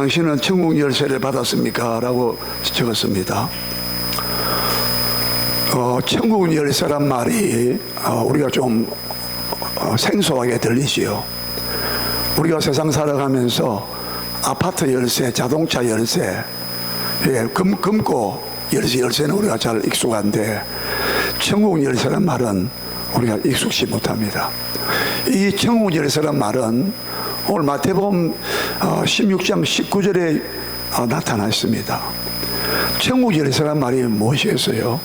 당신은 천국 열쇠를 받았습니까? 라고 적었습니다. 천국 열쇠란 말이 우리가 좀 생소하게 들리지요. 우리가 세상 살아가면서 아파트 열쇠, 자동차 열쇠, 금고 열쇠는 우리가 잘 익숙한데 천국 열쇠란 말은 우리가 익숙치 못합니다. 이 천국 열쇠란 말은 오늘 마태복음 16장 19절에 나타나 있습니다. 천국 열쇠란 말이 무엇이겠어요?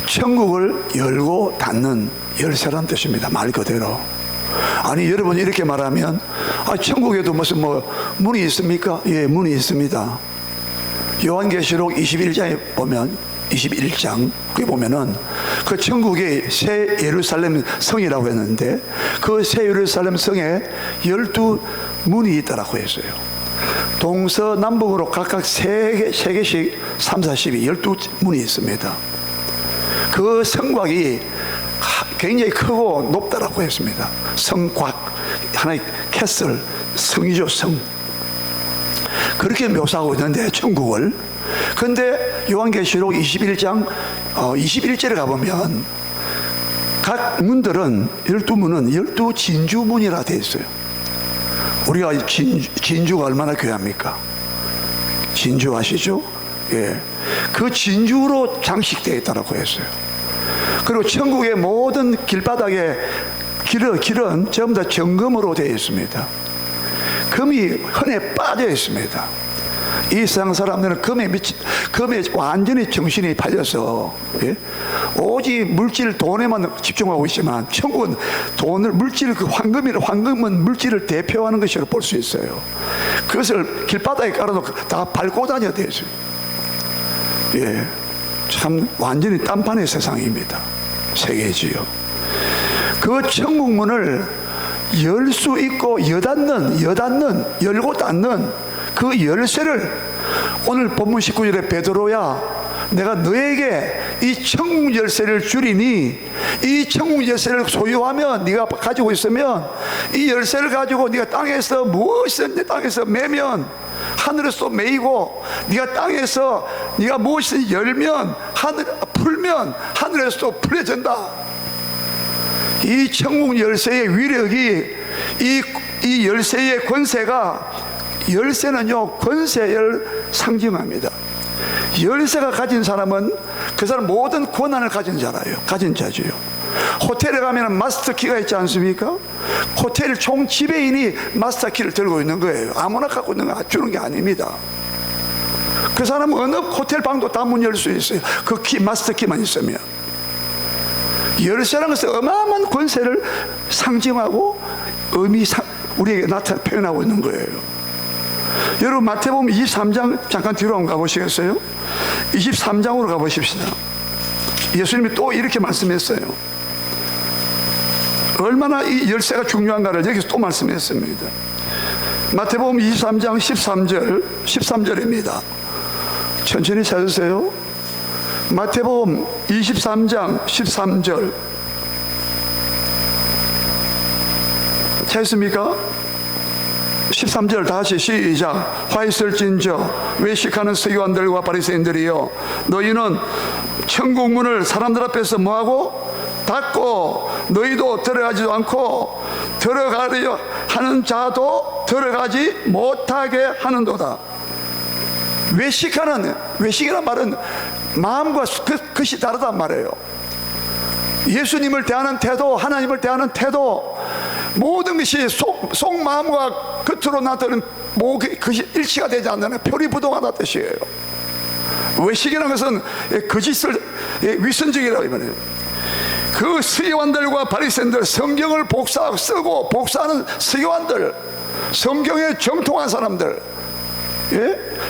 천국을 열고 닫는 열쇠란 뜻입니다. 말 그대로. 아니 여러분 이렇게 말하면 천국에도 무슨 문이 있습니까? 예, 문이 있습니다. 요한계시록 21장에 보면 21장 거기 보면은 그 천국의 새 예루살렘 성이라고 했는데 그 새 예루살렘 성에 12문이 있다라고 했어요. 동서남북으로 각각 3개씩 3, 40이 12문이 있습니다. 그 성곽이 굉장히 크고 높다라고 했습니다. 성곽, 하나의 캐슬, 성이죠, 성. 그렇게 묘사하고 있는데 천국을. 그런데 요한계시록 21장 21절에 가보면 각 문들은 12문은 12진주문이라 되어 있어요. 우리가 진주가 얼마나 귀합니까? 진주 아시죠? 예. 그 진주로 장식되어 있다고 했어요. 그리고 천국의 모든 길바닥에 길은 전부 다 정금으로 되어 있습니다. 금이 흔해 빠져 있습니다. 이 세상 사람들은 금에 완전히 정신이 팔려서 오직 물질 돈에만 집중하고 있지만 천국은 황금은 물질을 대표하는 것으로 볼 수 있어요. 그것을 길바닥에 깔아놓고 다 밟고 다녀야 돼요. 참 완전히 딴판의 세상입니다. 세계지요. 그 천국문을 열 수 있고 열고 닫는 그 열쇠를 오늘 본문 19절에 베드로야 내가 너에게 이 천국 열쇠를 주리니 이 천국 열쇠를 소유하면 네가 가지고 있으면 이 열쇠를 가지고 네가 땅에서 무엇이든 땅에서 매면 하늘에서 매이고 네가 땅에서 네가 무엇이든 열면 풀면 하늘에서 풀려진다. 이 천국 열쇠의 위력이 이 열쇠의 권세가 열쇠는요 권세를 상징합니다. 열쇠가 가진 사람은 그 사람 모든 권한을 가진 자죠. 호텔에 가면 마스터키가 있지 않습니까? 호텔 총 지배인이 마스터키를 들고 있는 거예요. 아무나 갖고 있는 거 주는 게 아닙니다. 그 사람은 어느 호텔 방도 다 문 열 수 있어요. 그 키, 마스터키만 있으면. 열쇠라는 것은 어마어마한 권세를 상징하고 우리에게 표현하고 있는 거예요. 여러분 마태복음 23장 잠깐 뒤로 한번 가보시겠어요? 23장으로 가보십시다. 예수님이 또 이렇게 말씀했어요. 얼마나 이 열쇠가 중요한가를 여기서 또 말씀했습니다. 마태복음 23장 13절입니다. 천천히 찾으세요. 마태복음 23장 13절 찾습니까? 13절 다시 시작. 화 있을진저 외식하는 서기관들과 바리새인들이여 너희는 천국문을 사람들 앞에서 뭐하고? 닫고 너희도 들어가지도 않고 들어가려 하는 자도 들어가지 못하게 하는도다. 외식이란 말은 마음과 그것이 다르단 말이에요. 예수님을 대하는 태도, 하나님을 대하는 태도, 모든 것이 속마음과 겉으로 나타나는 그것이 일치가 되지 않는 표리부동하다 뜻이에요. 외식이라는 것은 거짓을 위선적이라고 말해요. 그 서기관들과 바리새인들, 성경을 쓰고 복사하는 서기관들, 성경에 정통한 사람들,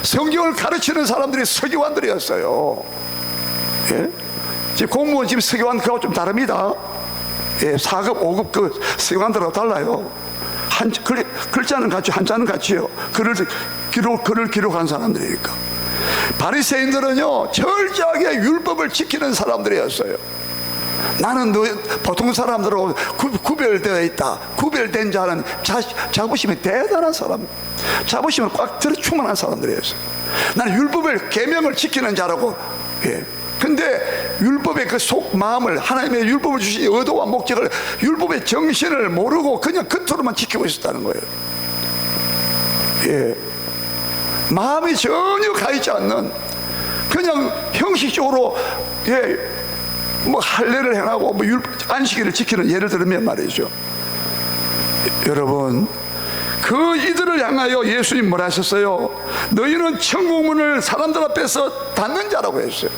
성경을 가르치는 사람들이 서기관들이었어요. 지금 공무원 지금 서기관 그하고 좀 다릅니다. 4급, 5급 그 서기관들하고 달라요. 글자는 같이, 한자는 같이요. 글을 기록한 사람들이니까. 바리새인들은요 철저하게 율법을 지키는 사람들이었어요. 나는 너 보통 사람들하고 구별되어 있다. 구별된 자는 자부심이 대단한 사람, 자부심을 꽉 들어 충만한 사람들이었어요. 나는 율법을 계명을 지키는 자라고. 근데 율법의 그 속 마음을, 하나님의 율법을 주신 의도와 목적을, 율법의 정신을 모르고 그냥 겉으로만 지키고 있었다는 거예요. 마음이 전혀 가 있지 않는, 그냥 형식적으로 뭐 할례를 행하고 뭐 안식일을 지키는, 예를 들면 말이죠. 여러분, 그 이들을 향하여 예수님 뭐라 하셨어요? 너희는 천국문을 사람들 앞에서 닫는 자라고 했어요.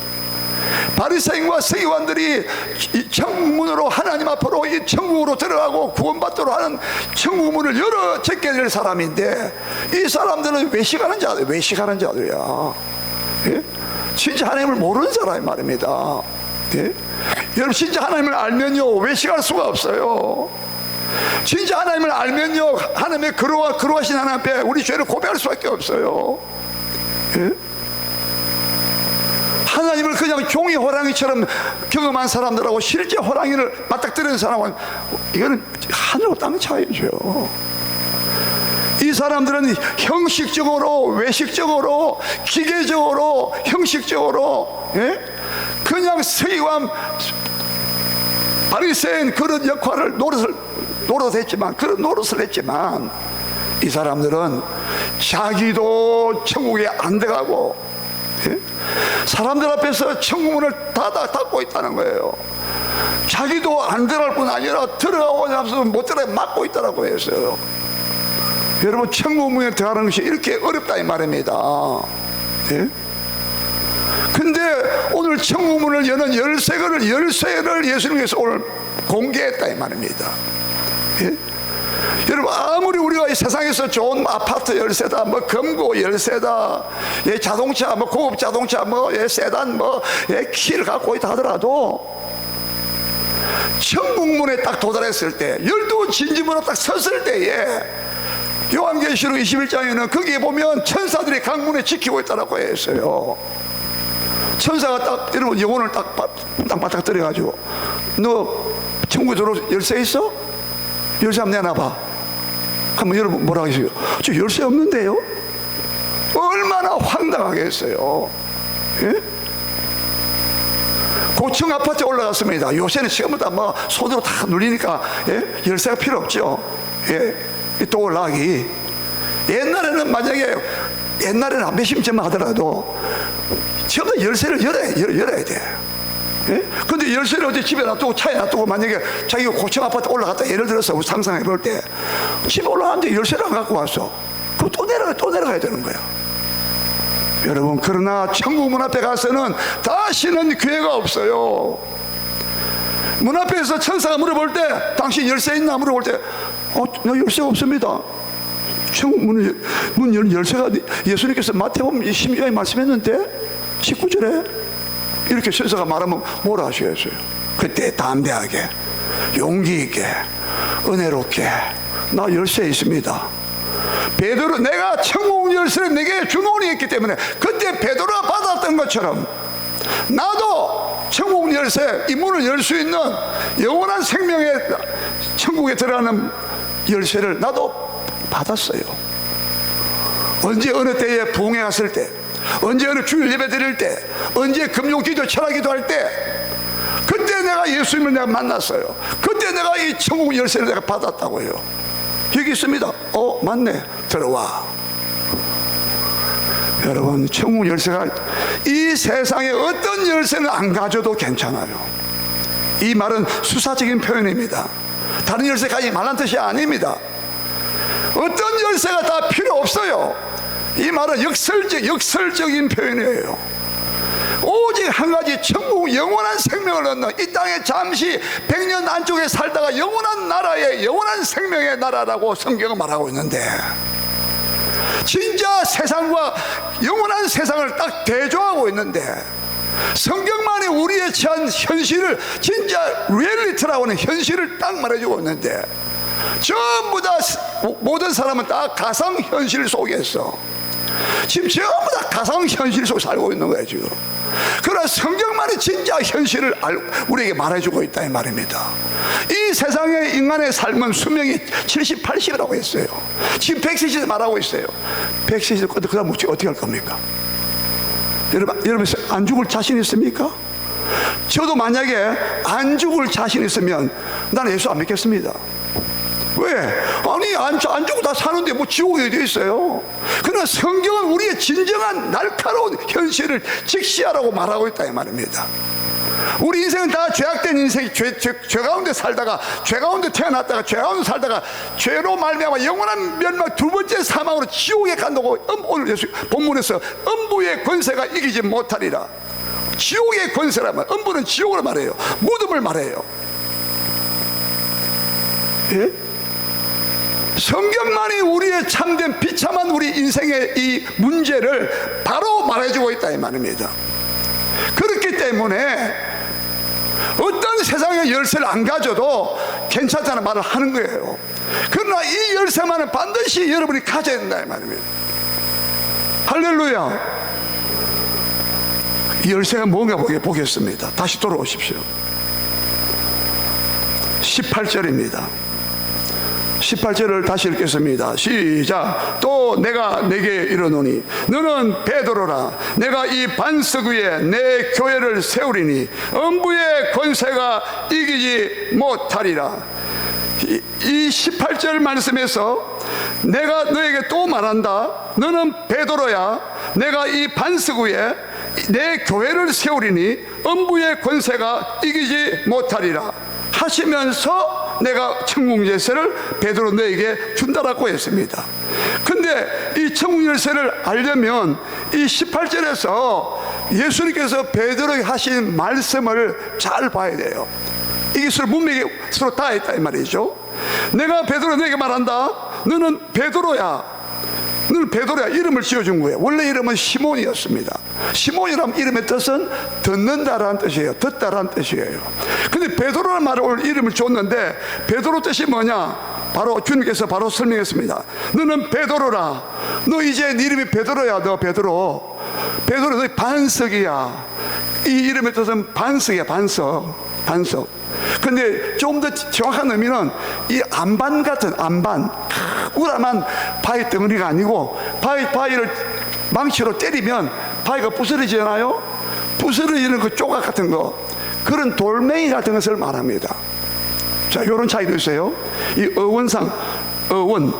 바리새인과 서기관들이 이 천국문으로 하나님 앞으로 이 천국으로 들어가고 구원받도록 하는 천국문을 열어 제게 될 사람인데, 이 사람들은 외식하는 자들, 외식하는 자들이야. 진짜 하나님을 모르는 사람이 말입니다. 여러분, 진짜 하나님을 알면요 외식할 수가 없어요. 진짜 하나님을 알면요 하나님의 거룩하신 하나님 앞에 우리 죄를 고백할 수밖에 없어요. 하나님을 그냥 종이 호랑이처럼 경험한 사람들하고 실제 호랑이를 맞닥뜨리는 사람은, 이거는 하늘과 땅 차이죠. 이 사람들은 형식적으로, 외식적으로, 기계적으로, 형식적으로, 그냥 서기관, 바리새인 그런 역할을 노릇했지만, 그런 노릇을 했지만, 이 사람들은 자기도 천국에 안 들어가고 사람들 앞에서 천국문을 닫고 있다는 거예요. 자기도 안 들어갈 뿐 아니라 들어가고 나서 못 들어가 막고 있다고 했어요. 여러분, 천국문에 들어가는 것이 이렇게 어렵다 이 말입니다. 근데 오늘 천국문을 여는 열쇠를 예수님께서 오늘 공개했다 이 말입니다. 여러분, 아무리 우리가 이 세상에서 좋은 아파트 열쇠다, 뭐 금고 열쇠다, 자동차, 뭐 고급 자동차, 뭐 세단, 뭐 키를 갖고 있다 하더라도, 천국문에 딱 도달했을 때, 12진지문에 딱 섰을 때에, 요한계시록 21장에는 거기에 보면 천사들이 강문에 지키고 있다고 했어요. 천사가 딱 여러분 영혼을 딱 맞닥뜨려가지고, 너 천국에 들어올 열쇠 있어? 열쇠 한번 내놔봐. 그러면 여러분 뭐라 하겠어요? 저 열쇠 없는데요? 얼마나 황당하겠어요. 고층 아파트에 올라갔습니다. 요새는 지금은 다 뭐 손으로 다 눌리니까 열쇠가 필요 없죠. 또 올라가기. 옛날에는 만약에, 옛날에는 한 몇십 점만 하더라도 전부 열쇠를 열어야 돼. 근데 열쇠를 어디 집에 놔두고 차에 놔두고, 만약에 자기가 고층 아파트 올라갔다, 예를 들어서 상상해 볼 때 집에 올라갔는데 열쇠를 안 갖고 왔어. 그럼 또 내려가야 되는 거야. 여러분, 그러나 천국문 앞에 가서는 다시는 기회가 없어요. 문 앞에서 천사가 물어볼 때, 당신 열쇠 있나 물어볼 때, 나 열쇠 없습니다. 천국 문 열쇠가, 예수님께서 마태복음 16장에 말씀했는데 19절에 이렇게 천사가 말하면 뭐라 하시겠어요? 그때 담대하게, 용기 있게, 은혜롭게, 나 열쇠 있습니다. 베드로, 내가 천국 열쇠를 내게 주노니 했기 때문에, 그때 베드로가 받았던 것처럼 나도 천국 열쇠, 이 문을 열 수 있는 영원한 생명의 천국에 들어가는 열쇠를 나도 받았어요. 언제 어느 때에 부흥회 갔을 때, 언제 어느 주일 예배 드릴 때, 언제 금요기도 철학기도 할 때, 그때 내가 예수님을 내가 만났어요. 그때 내가 이 천국 열쇠를 내가 받았다고요. 여기 있습니다. 맞네, 들어와. 여러분, 천국 열쇠가, 이 세상에 어떤 열쇠는 안 가져도 괜찮아요. 이 말은 수사적인 표현입니다. 다른 열쇠 가지지 말란 뜻이 아닙니다. 어떤 열쇠가 다 필요 없어요. 이 말은 역설적인 표현이에요. 오직 한 가지, 천국 영원한 생명을 얻는, 이 땅에 잠시 100년 안쪽에 살다가 영원한 나라의, 영원한 생명의 나라라고 성경은 말하고 있는데, 진짜 세상과 영원한 세상을 딱 대조하고 있는데, 성경만이 우리의 처한 현실을, 진짜 리얼리티라고 하는 현실을 딱 말해주고 있는데, 전부 다, 모든 사람은 다 가상현실 속에서 지금 전부 다 가상현실 속에 살고 있는 거예요 지금. 그럼 그러나 성경만이 진짜 현실을 우리에게 말해주고 있다 이 말입니다. 이 세상의 인간의 삶은 수명이 70, 80이라고 했어요. 지금 100세 말하고 있어요. 100세 그 다음 어떻게 할 겁니까? 여러분 안 죽을 자신 있습니까? 저도 만약에 안 죽을 자신 있으면 나는 예수 안 믿겠습니다. 왜? 아니 안 죽고 다 사는데 뭐 지옥이 어디 있어요? 그러나 성경은 우리의 진정한 날카로운 현실을 직시하라고 말하고 있다 이 말입니다. 우리 인생은 다 죄악된 인생이 죄 가운데 살다가 죄 가운데 태어났다가 죄 가운데 살다가 죄로 말미암아 영원한 멸망 두 번째 사망으로 지옥에 간다고 오늘 예수 본문에서 음부의 권세가 이기지 못하리라. 지옥의 권세라면 음부는 지옥을 말해요. 무덤을 말해요. 예? 성경만이 우리의 참된 비참한 우리 인생의 이 문제를 바로 말해주고 있다 이 말입니다. 그렇기 때문에 어떤 세상의 열쇠를 안 가져도 괜찮다는 말을 하는 거예요. 그러나 이 열쇠만은 반드시 여러분이 가져야 된다 이 말입니다. 할렐루야. 이 열쇠가 뭔가 보겠습니다. 다시 돌아오십시오. 18절입니다 18절을 다시 읽겠습니다. 시작. 또 내가 내게 이르노니 너는 베드로라. 내가 이 반석 위에 내 교회를 세우리니 음부의 권세가 이기지 못하리라. 이 18절 말씀에서 내가 너에게 또 말한다. 너는 베드로야. 내가 이 반석 위에 내 교회를 세우리니 음부의 권세가 이기지 못하리라 하시면서 내가 천국 열쇠를 베드로 너에게 준다라고 했습니다. 근데 이 천국 열쇠를 알려면 이 18절에서 예수님께서 베드로에게 하신 말씀을 잘 봐야 돼요. 이게 서로 문맥이 서로 다 있다 이 말이죠. 내가 베드로 너에게 말한다. 너는 베드로야. 너는 베드로야. 이름을 지어준 거예요. 원래 이름은 시몬이었습니다. 시몬이라는 이름의 뜻은 듣는다라는 뜻이에요. 듣다라는 뜻이에요. 근데 베드로라는 말을 오늘 이름을 줬는데 베드로 뜻이 뭐냐? 바로 주님께서 바로 설명했습니다. 너는 베드로라. 너 이제 네 이름이 베드로야. 너 베드로. 베드로 너 반석이야. 이 이름의 뜻은 반석이야. 반석. 근데 좀 더 정확한 의미는 이 안반 같은 안반, 우람한 바위 덩어리가 아니고 바위를 망치로 때리면 바위가 부스러지잖아요. 부스러지는 그 조각 같은 거, 그런 돌멩이 같은 것을 말합니다. 자, 이런 차이도 있어요. 이 어원상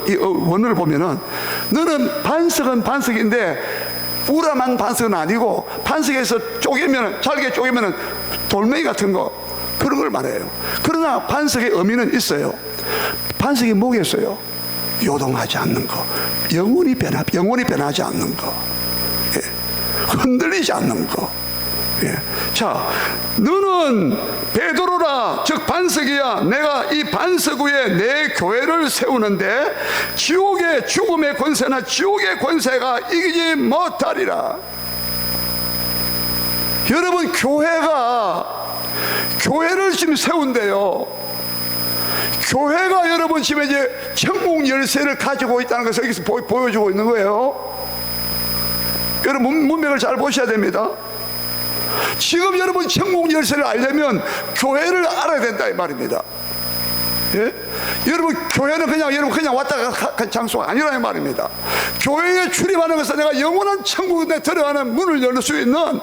이 원을 보면은 너는 반석은 반석인데 우람한 반석은 아니고 반석에서 쪼개면 잘게 쪼개면은 돌멩이 같은 거, 그런 걸 말해요. 그러나 반석의 의미는 있어요. 반석이 뭐겠어요? 요동하지 않는 거, 영원히 변하지 않는 거, 예. 흔들리지 않는 거. 예. 자, 너는 베드로라. 즉 반석이야. 내가 이 반석 위에 내 교회를 세우는데 지옥의 죽음의 권세나 지옥의 권세가 이기지 못하리라. 여러분, 교회를 지금 세운대요. 교회가 여러분 지금 이제 천국 열쇠를 가지고 있다는 것을 여기서 보여주고 있는 거예요. 여러분 문맥을 잘 보셔야 됩니다. 지금 여러분 천국 열쇠를 알려면 교회를 알아야 된다 이 말입니다. 예? 여러분 교회는 그냥 왔다 간 장소가 아니라 이 말입니다. 교회에 출입하는 것은 내가 영원한 천국에 들어가는 문을 열 수 있는,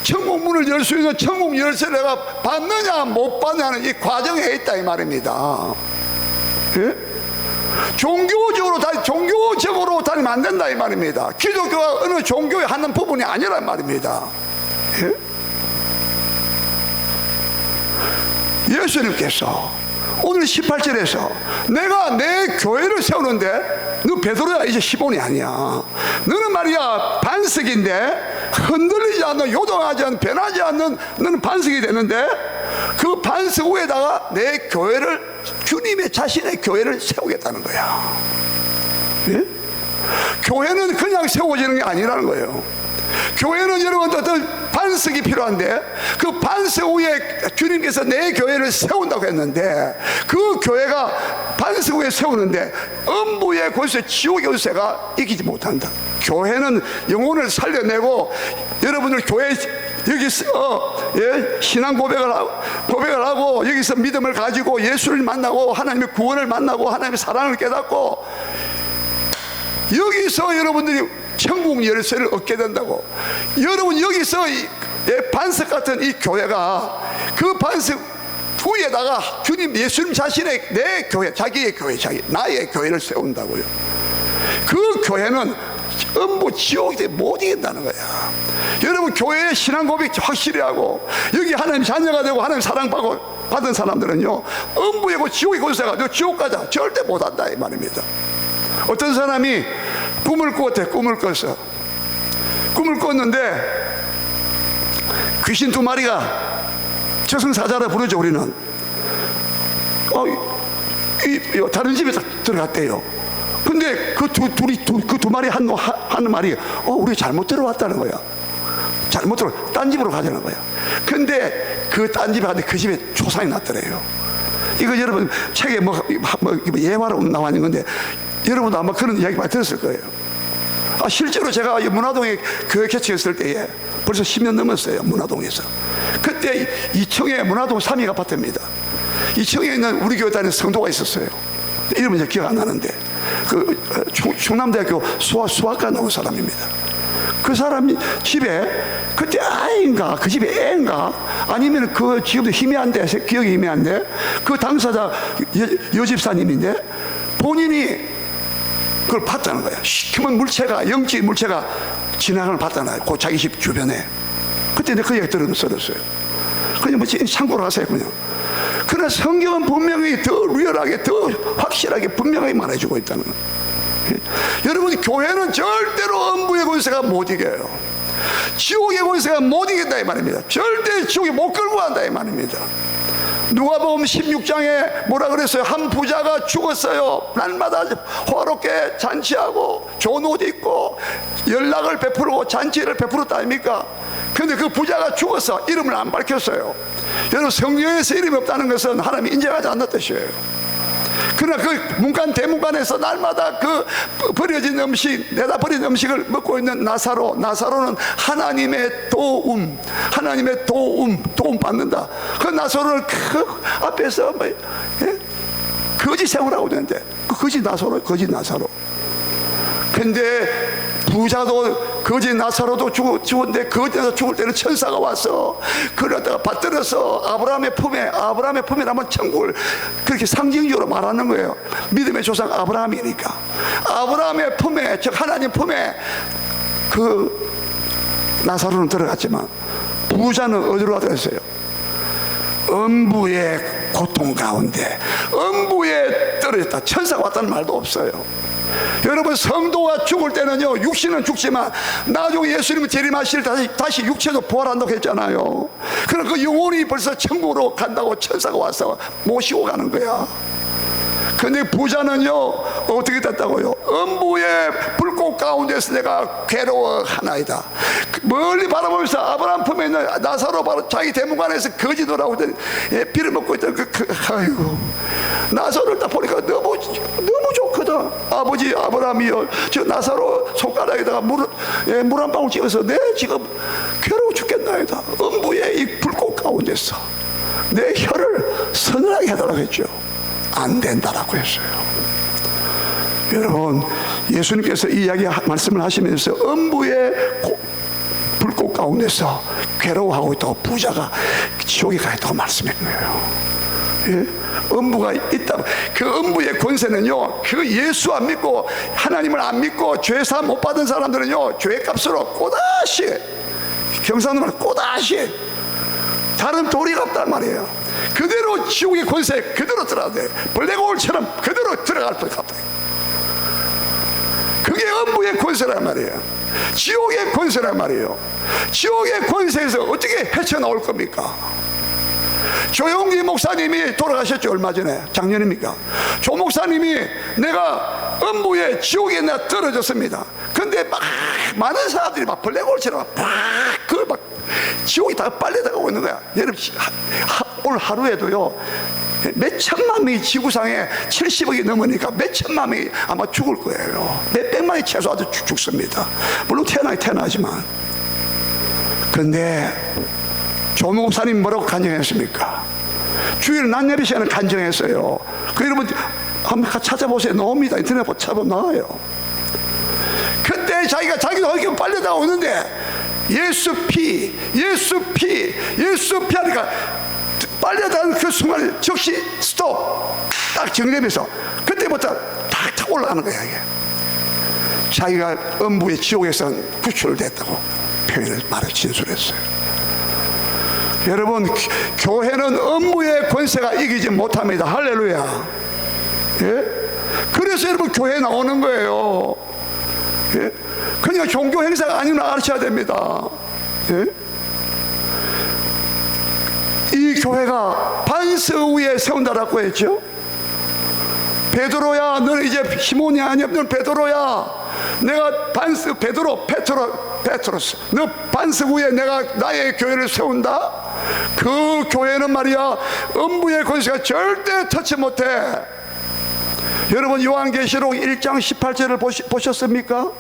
천국 문을 열 수 있는 천국 열쇠를 내가 받느냐 못 받느냐는 이 과정에 있다 이 말입니다. 예? 종교적으로 다니면 안 된다 이 말입니다. 기독교가 어느 종교에 하는 부분이 아니라 이 말입니다. 예? 예수님께서 오늘 18절에서 내가 내 교회를 세우는데 너 베드로야. 이제 시몬이 아니야. 너는 말이야 반석인데 흔들리지 않는, 요동하지 않는, 변하지 않는 너는 반석이 되는데 그 반석 위에다가 내 교회를, 주님의 자신의 교회를 세우겠다는 거야. 예? 교회는 그냥 세워지는 게 아니라는 거예요. 교회는 여러분 어떤 반석이 필요한데 그 반석 위에 주님께서 내 교회를 세운다고 했는데 그 교회가 반석 위에 세우는데 음부의 권세, 지옥의 권세가 이기지 못한다. 교회는 영혼을 살려내고 여러분들 교회 여기서 신앙 고백을 하고 여기서 믿음을 가지고 예수를 만나고 하나님의 구원을 만나고 하나님의 사랑을 깨닫고 여기서 여러분들이 천국 열쇠를 얻게 된다고. 여러분 여기서 반석 같은 이 교회가 그 반석 위에다가 주님 예수님 자신의 내 교회, 자기의 교회, 나의 교회를 세운다고요. 그 교회는 전부 지옥에 못 이긴다는 거야. 여러분 교회의 신앙 고백 확실히 하고 여기 하나님 자녀가 되고 하나님 사랑받은 사람들은요, 음부이고 지옥의 권세가 너 지옥 가자 절대 못한다 이 말입니다. 어떤 사람이 꿈을 꿨어. 꿈을 꿨는데 귀신 두 마리가 저승사자라 부르죠 우리는. 다른 집에 들어갔대요. 근데 그 두 마리 한 마리 우리 잘못 들어왔다는 거야. 잘못 들어 딴 집으로 가자는 거야. 근데 그 딴 집에 갔는데 그 집에 초상이 났더래요. 이거 여러분 책에 예화로 나와 있는 건데 여러분도 아마 그런 이야기 많이 들었을 거예요. 실제로 제가 문화동에 교회 개척했을 때에 벌써 10년 넘었어요. 문화동에서. 그때 2층에 문화동 3위 아파트입니다. 2층에 있는 우리 교회 다니는 성도가 있었어요. 이름은 이제 기억 안 나는데 충남대학교 수학과 나온 사람입니다. 그 사람이 집에 그때 아이인가 그 집에 애인가 아니면 그 지금도 희미한데 기억이 희미한데 그 당사자 여집사님인데 본인이 그걸 봤다는 거야. 시커먼 물체가 영적인 물체가 지나가는 걸 봤잖아요. 그 자기 집 주변에. 그때 내가 그 얘기 들었어요. 그냥 참고로 하세요 그냥. 그러나 성경은 분명히 더 리얼하게 더 확실하게 분명하게 말해주고 있다는 거예요. 여러분 교회는 절대로 음부의 권세가 못 이겨요. 지옥의 권세가 못 이긴다 이 말입니다. 절대 지옥에 못 끌고 간다 이 말입니다. 누가복음 16장에 뭐라 그랬어요? 한 부자가 죽었어요. 날마다 화롭게 잔치하고 좋은 옷 입고 연락을 베푸고 잔치를 베풀었다 아닙니까? 근데 그 부자가 죽어서 이름을 안 밝혔어요. 여러분 성경에서 이름이 없다는 것은 하나님이 인정하지 않는 뜻이에요. 그러나 그 문간 대문간에서 날마다 그 버려진 음식, 내다 버린 음식을 먹고 있는 나사로는 하나님의 도움 받는다. 그 나사로를 그 앞에서 거짓 생활하고 있는데 그 거짓 나사로. 근데 부자도 거짓 나사로도 죽었는데 거기서 죽을 때는 천사가 와서 그러다가 받들어서 아브라함의 품에라면 천국을 그렇게 상징적으로 말하는 거예요. 믿음의 조상 아브라함이니까 아브라함의 품에 즉 하나님 품에 그 나사로는 들어갔지만 부자는 어디로 들어갔어요? 음부의 고통 가운데 음부에 떨어졌다. 천사가 왔다는 말도 없어요. 여러분 성도가 죽을 때는요 육신은 죽지만 나중에 예수님은 재림하실 다시 육체도 부활한다고 했잖아요. 그럼 그 영혼이 벌써 천국으로 간다고 천사가 와서 모시고 가는 거야. 근데 부자는요 어떻게 됐다고요? 음부의 불꽃 가운데서 내가 괴로워하나이다. 멀리 바라보면서 아브라함 품에 있는 나사로 바로 자기 대문관에서 거지도라고 비를 먹고 있던 아이고 나사로를 딱 보니까 너무 좋거든. 아버지 아브라함이요 저 나사로 손가락에다가 물 한 방울 찍어서 내 지금 괴로워 죽겠나이다. 음부의 이 불꽃 가운데서 내 혀를 서늘하게 해달라고 했죠. 안 된다라고 했어요. 여러분 예수님께서 이 이야기 말씀을 하시면서 음부의 불꽃 가운데서 괴로워하고 있다고 부자가 지옥에 가 있다고 말씀한 거예요. 예? 음부가 있다. 그 음부의 권세는요 그 예수 안 믿고 하나님을 안 믿고 죄사함 못 받은 사람들은요 죄값으로 꼬다시 경상도 말 꼬다시 다른 도리가 없단 말이에요. 그대로 지옥의 권세 그대로 들어가야 돼. 벌레고울처럼 그대로 들어갈 것 같아. 그게 음부의 권세란 말이에요. 지옥의 권세란 말이에요. 지옥의 권세에서 어떻게 헤쳐나올 겁니까? 조용기 목사님이 돌아가셨죠. 얼마 전에 작년입니까? 조 목사님이 내가 음부의 지옥에 내가 떨어졌습니다. 근데 막 많은 사람들이 막 벌레고울처럼 막 지옥이 다 빨려들어가고 있는 거야. 여러분 오늘 하루에도요 몇 천만 명이 지구상에 70억이 넘으니까 몇 천만 명이 아마 죽을 거예요. 몇 백만이 최소한 죽습니다. 물론 태어나지만 그런데 조목사님 뭐라고 간증했습니까? 주일 낮 예배 시간에 간증했어요. 그 여러분 한번 찾아보세요. 나옵니다. 인터넷 찾아보면 나와요. 그때 자기도 이렇게 빨려다가 오는데 예수 피 하니까 빨려다가는 그 순간에 즉시 스톱 딱 정리하면서 그때부터 탁 올라가는 거야. 이게 자기가 음부의 지옥에서 구출됐다고 말을 진술했어요. 여러분, 교회는 음부의 권세가 이기지 못합니다. 할렐루야. 예? 그래서 여러분 교회에 나오는 거예요. 예? 그냥 종교 행사가 아니라 알아셔야 됩니다. 예? 이 교회가 반석 위에 세운다라고 했죠. 베드로야, 너는 이제 시몬이 아니야. 너는 베드로야. 내가 반석, 페트로스, 너 반석 위에 내가 나의 교회를 세운다. 그 교회는 말이야, 음부의 권세가 절대 터치 못해. 여러분, 요한계시록 1장 18절을 보셨습니까?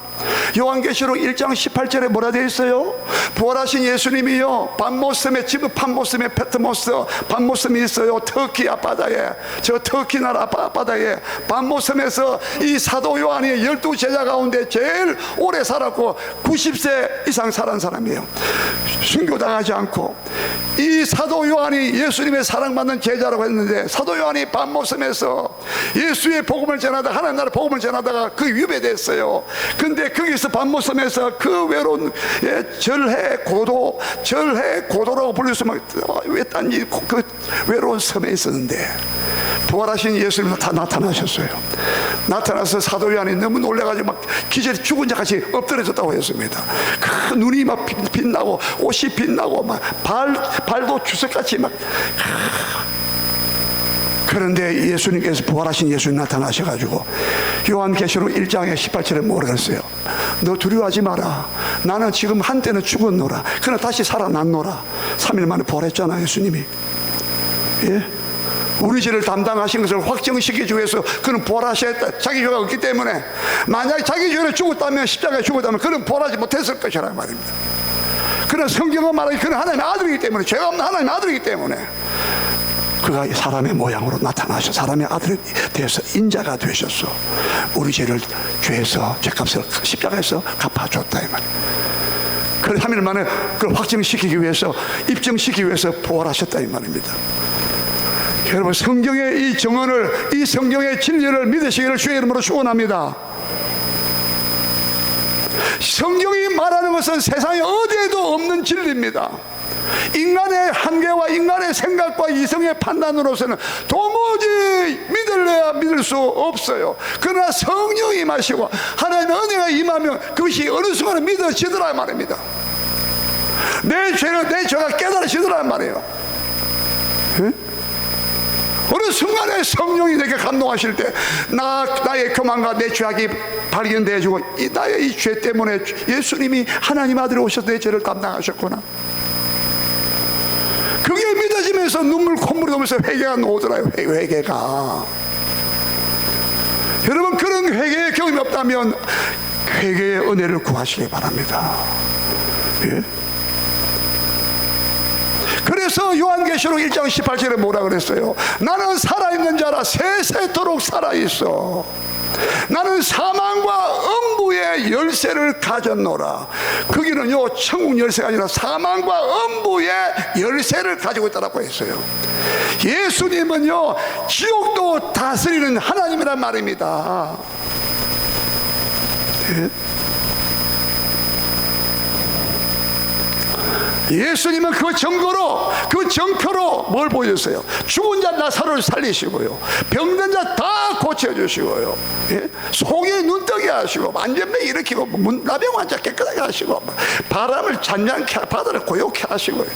요한계시록 1장 18절에 뭐라 되어 있어요? 부활하신 예수님이요, 반모섬에, 지금 반모섬에 페트모스 반모섬이 있어요. 터키 앞바다에, 저 터키 나라 앞바다에 반모섬에서 이 사도 요한이 12제자 가운데 제일 오래 살았고 90세 이상 살은 사람이에요. 순교당하지 않고. 이 사도 요한이 예수님의 사랑받는 제자라고 했는데, 사도 요한이 반모섬에서 예수의 복음을 전하다가, 하나님 나라 복음을 전하다가 그 위배됐어요. 근데 거기서 반모섬에서 그 외로운, 절해 고도라고 불릴 수만, 왜 딴지 그 외로운 섬에 있었는데 부활하신 예수님도 다 나타나셨어요. 나타나서 사도 요한이 너무 놀래가지고 막 기절이 죽은 자 같이 엎드려졌다고 했습니다. 그 눈이 막 빛나고 옷이 빛나고 막 발도 주석같이 막. 그런데 예수님께서, 부활하신 예수님 나타나셔가지고 요한계시록 1장에 18절에 뭐라 그랬어요? 너 두려워하지 마라. 나는 지금 한때는 죽었노라. 그러나 다시 살아났노라. 3일 만에 부활했잖아, 예수님이. 예? 우리 죄를 담당하신 것을 확정시키기 위해서 그는 부활하셨다. 자기 죄가 없기 때문에, 만약에 자기 죄를 죽었다면, 십자가에 죽었다면 그는 부활하지 못했을 것이라는 말입니다. 그는 성경은 말하기, 그는 하나님의 아들이기 때문에, 죄가 없는 하나님의 아들이기 때문에 그가 사람의 모양으로 나타나셔 사람의 아들이 되어서 인자가 되셨어. 우리 죄에서 죄값을 십자가에서 갚아줬다 이 말이에요. 그래서 3일 만에 그걸 확정시키기 위해서, 입증시키기 위해서 부활하셨다 이 말입니다. 여러분, 성경의 이 정언을, 이 성경의 진리를 믿으시기를 주의 이름으로 축원합니다. 성경이 말하는 것은 세상에 어디에도 없는 진리입니다. 인간의 한계와 인간의 생각과 이성의 판단으로서는 도무지 믿을래야 믿을 수 없어요. 그러나 성령이 임하시고 하나님의 은혜가 임하면 그것이 어느 순간에 믿어지더라 말입니다. 내 죄가 깨달아지더라 말이에요. 네? 어느 순간에 성령이 내게 감동하실 때, 나의 교만과 내 죄악이 발견되어지고, 나의 이 죄 때문에 예수님이 하나님 아들이 오셔서 내 죄를 담당하셨구나. 그게 믿어지면서 눈물 콧물이 나면서 회개가 나오더라요. 회개가. 여러분, 그런 회개의 경험이 없다면 회개의 은혜를 구하시기 바랍니다. 예? 그래서 요한계시록 1장 18절에 뭐라 그랬어요? 나는 살아있는 자라 세세토록 살아있어. 나는 사망과 음부의 열쇠를 가졌노라. 거기는요, 천국 열쇠가 아니라 사망과 음부의 열쇠를 가지고 있다고 했어요. 예수님은요, 지옥도 다스리는 하나님이란 말입니다. 예? 예수님은 그 증거로 뭘 보여줬어요? 죽은 자 나사로를 살리시고요, 병든 자 다 고쳐주시고요, 예? 속이 눈뜨게 하시고, 안전병 일으키고, 나병 환자 깨끗하게 하시고, 바람을 잔잔케, 바다를 고요케 하시고요,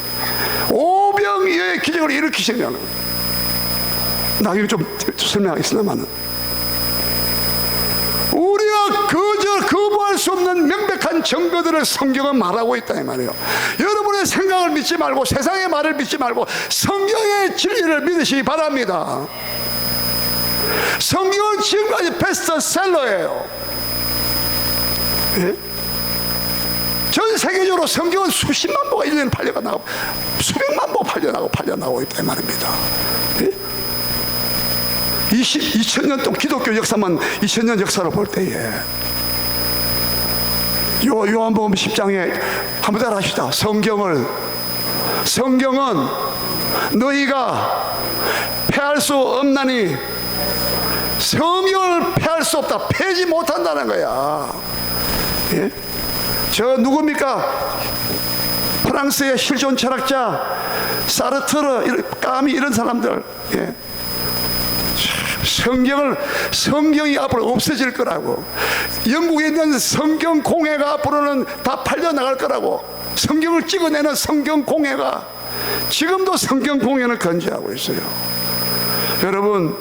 오병이어의 기적을 일으키시면, 나중에 좀 설명하겠습니다만은, 우리가 그저 거부할 수 없는 명백한 증거들을 성경은 말하고 있다 이 말이에요. 여러분의 생각을 믿지 말고, 세상의 말을 믿지 말고 성경의 진리를 믿으시기 바랍니다. 성경은 지금까지 베스트셀러예요. 예? 전 세계적으로 성경은 수십만 부가 1년에 팔려가 나가고 수백만 부 팔려나가고 있다 이 말입니다. 예? 2000년 동안 기독교 역사만 2000년 역사를 볼 때에 요한복음 10장에 한번 따라 하시다. 성경은 너희가 패할 수 없나니 성경을 패할 수 없다. 패지 못한다는 거야. 예? 저 누굽니까? 프랑스의 실존 철학자 사르트르, 까미 이런 사람들. 예. 성경이 앞으로 없어질 거라고. 영국에 있는 성경 공회가 앞으로는 다 팔려나갈 거라고. 성경을 찍어내는 성경 공회가 지금도 성경 공회를 건재하고 있어요. 여러분,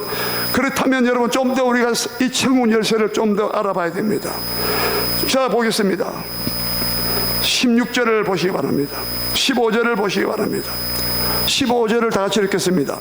그렇다면 여러분 좀 더 우리가 이 천국 열쇠를 좀 더 알아봐야 됩니다. 자, 보겠습니다. 16절을 보시기 바랍니다. 15절을 보시기 바랍니다. 15절을 다 같이 읽겠습니다.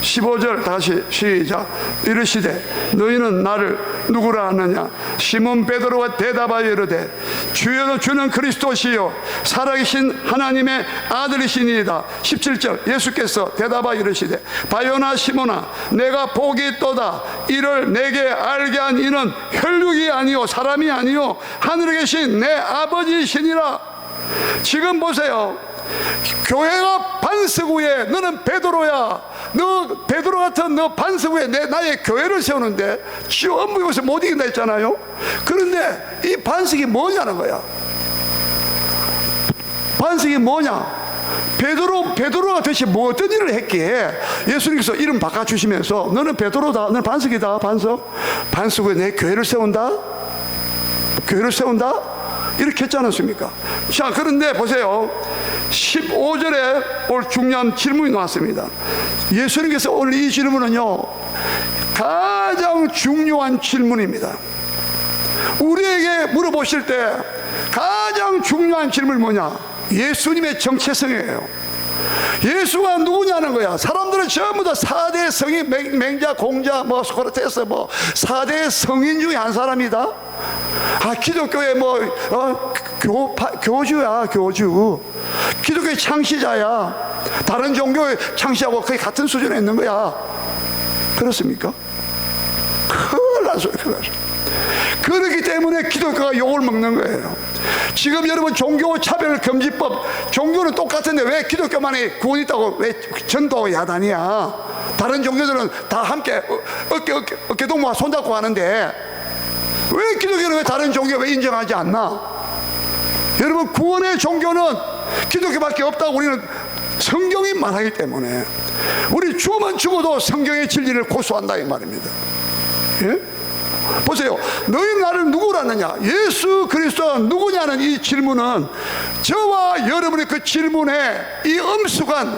15절 다시 시작. 이르시되 너희는 나를 누구라 하느냐? 시몬 베드로가 대답하여 이르되 주는 그리스도시요 살아계신 하나님의 아들이시니이다. 17절 예수께서 대답하여 이르시되 바요나 시몬아 내가 복이 있도다. 이를 내게 알게 한 이는 혈육이 아니요 사람이 아니요 하늘에 계신 내 아버지시니라. 지금 보세요. 교회가 반석 위에 너는 베드로야. 너 베드로 같은 너 반석 위에 나의 교회를 세우는데 전부 여기서 못 이긴다 했잖아요. 그런데 이 반석이 뭐냐는 거야. 반석이 뭐냐? 베드로가 대체 뭐 어떤 일을 했기에 예수님께서 이름 바꿔주시면서 너는 베드로다. 너는 반석이다. 반석 위에 내 교회를 세운다. 이렇게 했지 않았습니까? 자, 그런데 보세요. 15절에 오늘 중요한 질문이 나왔습니다. 예수님께서 오늘 이 질문은요 가장 중요한 질문입니다. 우리에게 물어보실 때 가장 중요한 질문이 뭐냐? 예수님의 정체성이에요. 예수가 누구냐는 거야. 사람들은 전부 다 4대 성인, 맹자, 공자, 소크라테스 4대 성인 중에 한 사람이다. 기독교의 교주야, 교주. 기독교의 창시자야. 다른 종교의 창시자하고 거의 같은 수준에 있는 거야. 그렇습니까? 큰일 난 소리. 그렇기 때문에 기독교가 욕을 먹는 거예요. 지금 여러분 종교 차별 금지법, 종교는 똑같은데 왜 기독교만이 구원이 있다고 왜 전도하고 야단이야? 다른 종교들은 다 함께 어깨 동무와 손잡고 하는데 왜 기독교는 왜 다른 종교 왜 인정하지 않나? 여러분, 구원의 종교는 기독교밖에 없다고 우리는 성경이 말하기 때문에 우리 죽으면 죽어도 성경의 진리를 고수한다 이 말입니다. 예? 보세요. 너희 나를 누구라느냐? 예수 그리스도가 누구냐는 이 질문은 저와 여러분의 그 질문에 이 엄숙한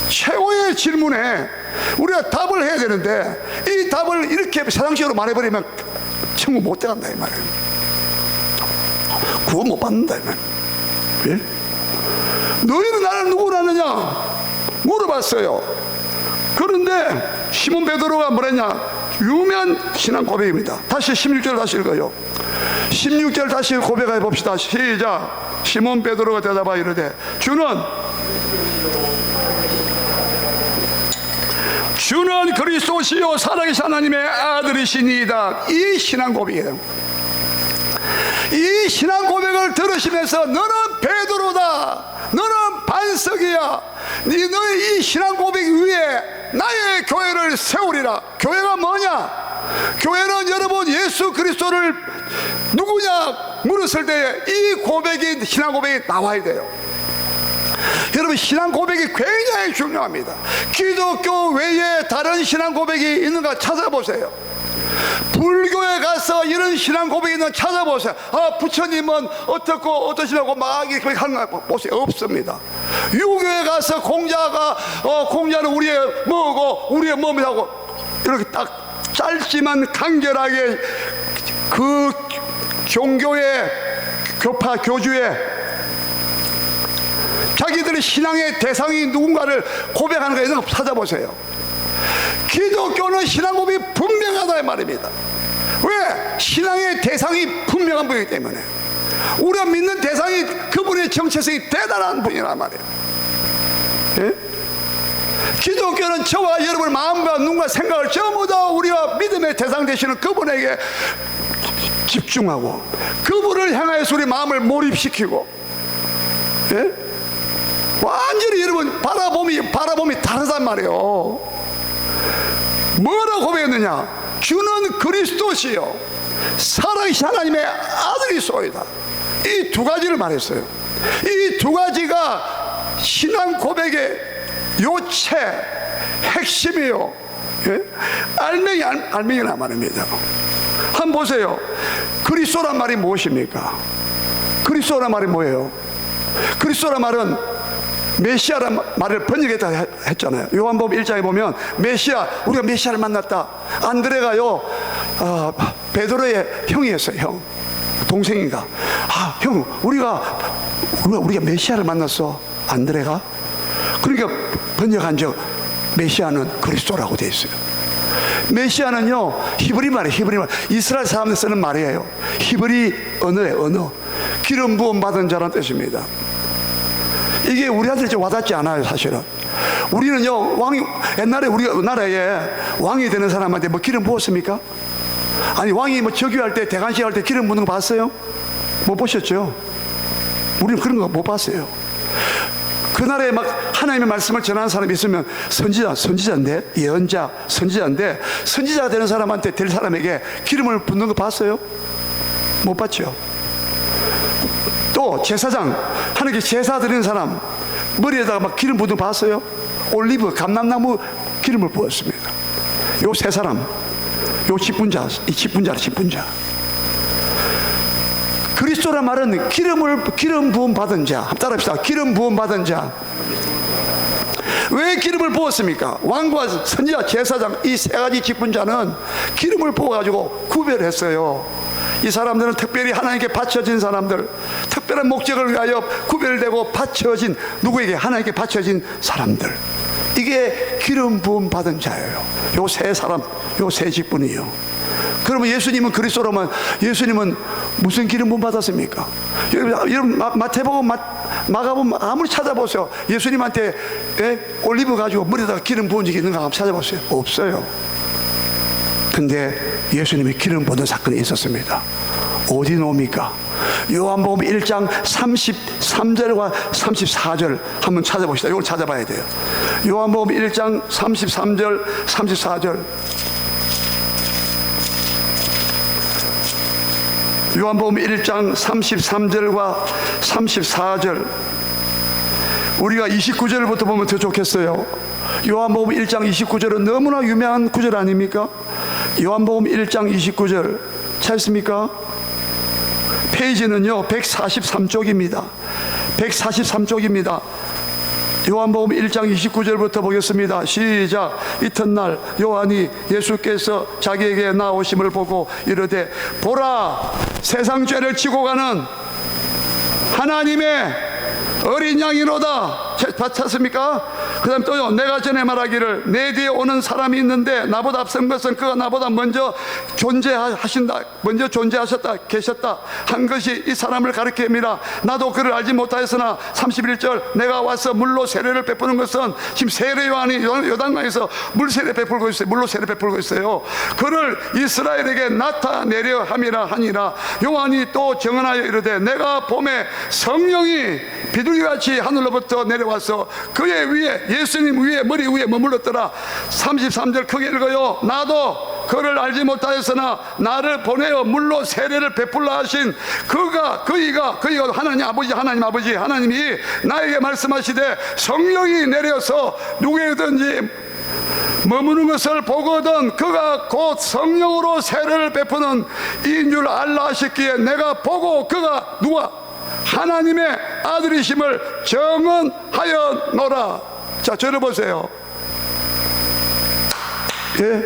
최고의 질문에 우리가 답을 해야 되는데 이 답을 이렇게 사상식으로 말해버리면 천국 못 들어간다 이 말이에요. 구원 못 받는다 이 말이에요. 예? 너희는 나를 누구라느냐 물어봤어요. 그런데 시몬 베드로가 뭐랬냐? 유명한 신앙 고백입니다. 다시 16절 다시 읽어요. 16절 다시 고백해 봅시다. 시작. 시몬 베드로가 대답하여 이르되 주는 그리스도시요 살아계신 하나님의 아들이시니이다. 이 신앙 고백이에요. 이 신앙 고백을 들으시면서 너는 베드로다. 너는 반석이야. 너의 이 신앙 고백 위에 나의 교회를 세우리라. 교회가 뭐냐? 교회는 여러분 예수 그리스도를 누구냐 물었을 때 이 고백이 신앙 고백이 나와야 돼요. 여러분, 신앙 고백이 굉장히 중요합니다. 기독교 외에 다른 신앙 고백이 있는가 찾아보세요. 불교에 가서 이런 신앙 고백이 있는 찾아보세요. 부처님은 어떻고 어떠시라고 막 이렇게 하는 거 보세요. 없습니다. 유교에 가서 공자는 우리의 뭐고 우리의 몸이라고 이렇게 딱 짧지만 간결하게 그 종교의 교주의 자기들의 신앙의 대상이 누군가를 고백하는 거 이런 거 찾아보세요. 기독교는 신앙 고백이 분명하다 이 말입니다. 왜? 신앙의 대상이 분명한 분이기 때문에. 우리가 믿는 대상이 그분의 정체성이 대단한 분이란 말이에요. 예? 기독교는 저와 여러분의 마음과 눈과 생각을 전부 다 우리가 믿음의 대상 되시는 그분에게 집중하고 그분을 향하여서 우리 마음을 몰입시키고, 예? 완전히 여러분 바라봄이 다르단 말이에요. 뭐라고 고백했느냐? 주는 그리스도시요 살아계신 하나님의 아들이소이다. 이 두 가지를 말했어요. 이 두 가지가 신앙 고백의 요체, 핵심이요. 예? 알맹이란 말입니다. 한번 보세요. 그리스도란 말이 무엇입니까? 그리스도란 말이 뭐예요? 그리스도란 말은 메시아란 말을 번역했다 했잖아요. 요한복음 1장에 보면 메시아, 우리가 메시아를 만났다. 안드레가요, 베드로의 형이었어요. 형, 동생인가? 형, 우리가 메시아를 만났어. 안드레가. 그러니까 번역한 적 메시아는 그리스도라고 되어 있어요. 메시아는요, 히브리 말이에요. 히브리 말. 이스라엘 사람들 쓰는 말이에요. 히브리 언어예요. 언어. 기름 부음 받은 자라는 뜻입니다. 이게 우리한테 좀 와닿지 않아요. 사실은 우리는요, 옛날에 우리가 나라에 왕이 되는 사람한테 뭐 기름 부었습니까? 아니, 왕이 뭐 즉위할 때, 대관식 할 때 기름 부는 거 봤어요? 못 보셨죠? 우리는 그런 거 못 봤어요. 그날에 막 하나님의 말씀을 전하는 사람이 있으면 선지자인데, 예언자, 선지자인데, 선지자가 되는 사람한테, 될 사람에게 기름을 붓는 거 봤어요? 못 봤죠? 또 제사장, 하나님께 제사 드리는 사람 머리에다가 막 기름 붓는 거 봤어요? 올리브, 감람나무 기름을 부었습니다. 요 세 사람, 요 직분자, 이 직분자. 그리스도란 말은 기름 부음 받은 자. 따라합시다. 기름 부음 받은 자. 왜 기름을 부었습니까? 왕과 선지자, 제사장, 이 세 가지 직분자는 기름을 부어가지고 구별했어요. 이 사람들은 특별히 하나님께 바쳐진 사람들, 특별한 목적을 위하여 구별되고 바쳐진, 누구에게? 하나님께 바쳐진 사람들. 이게 기름 부음 받은 자예요. 요 세 사람, 요 세 직분이요. 그러면 예수님은 그리스도라면 예수님은 무슨 기름 부음 받았습니까? 여러분 마태복음, 마가복음 아무리 찾아보세요. 예수님한테 올리브 가지고 머리에다가 기름 부은 적이 있는가 한번 찾아보세요. 없어요. 근데 예수님이 기름 부는 사건이 있었습니다. 어디 나옵니까? 요한복음 1장 33절과 34절 한번 찾아봅시다. 이걸 찾아봐야 돼요. 요한복음 1장 33절, 34절. 요한복음 1장 33절과 34절. 우리가 29절부터 보면 더 좋겠어요. 요한복음 1장 29절은 너무나 유명한 구절 아닙니까? 요한복음 1장 29절 찾습니까? 페이지는요 143쪽입니다. 143쪽입니다. 요한복음 1장 29절부터 보겠습니다. 시작. 이튿날 요한이 예수께서 자기에게 나오심을 보고 이르되 보라, 세상 죄를 지고 가는 하나님의 어린 양이로다. 찾습니까? 그 다음 또요, 내가 전에 말하기를 내 뒤에 오는 사람이 있는데 나보다 앞선 것은 그가 나보다 먼저 존재하셨다 계셨다 한 것이 이 사람을 가리킵니다. 나도 그를 알지 못하였으나 31절 내가 와서 물로 세례를 베푸는 것은 지금 세례 요한이 요단강에서 물 세례 베풀고 있어요. 물로 세례 베풀고 있어요. 그를 이스라엘에게 나타내려 함이라 하니라. 요한이 또 증언하여 이르되 내가 봄에 성령이 비둘기같이 하늘로부터 내려와서 그의 위에, 예수님 위에, 머리 위에 머물렀더라. 33절 크게 읽어요. 나도 그를 알지 못하였으나 나를 보내어 물로 세례를 베풀라 하신 그이가 하나님 아버지 하나님이 나에게 말씀하시되 성령이 내려서 누구에든지 머무는 것을 보거든 그가 곧 성령으로 세례를 베푸는 이인 줄 알라 하셨기에 내가 보고 그가 누가 하나님의 아들이심을 증언하였노라. 자, 저를 보세요. 예?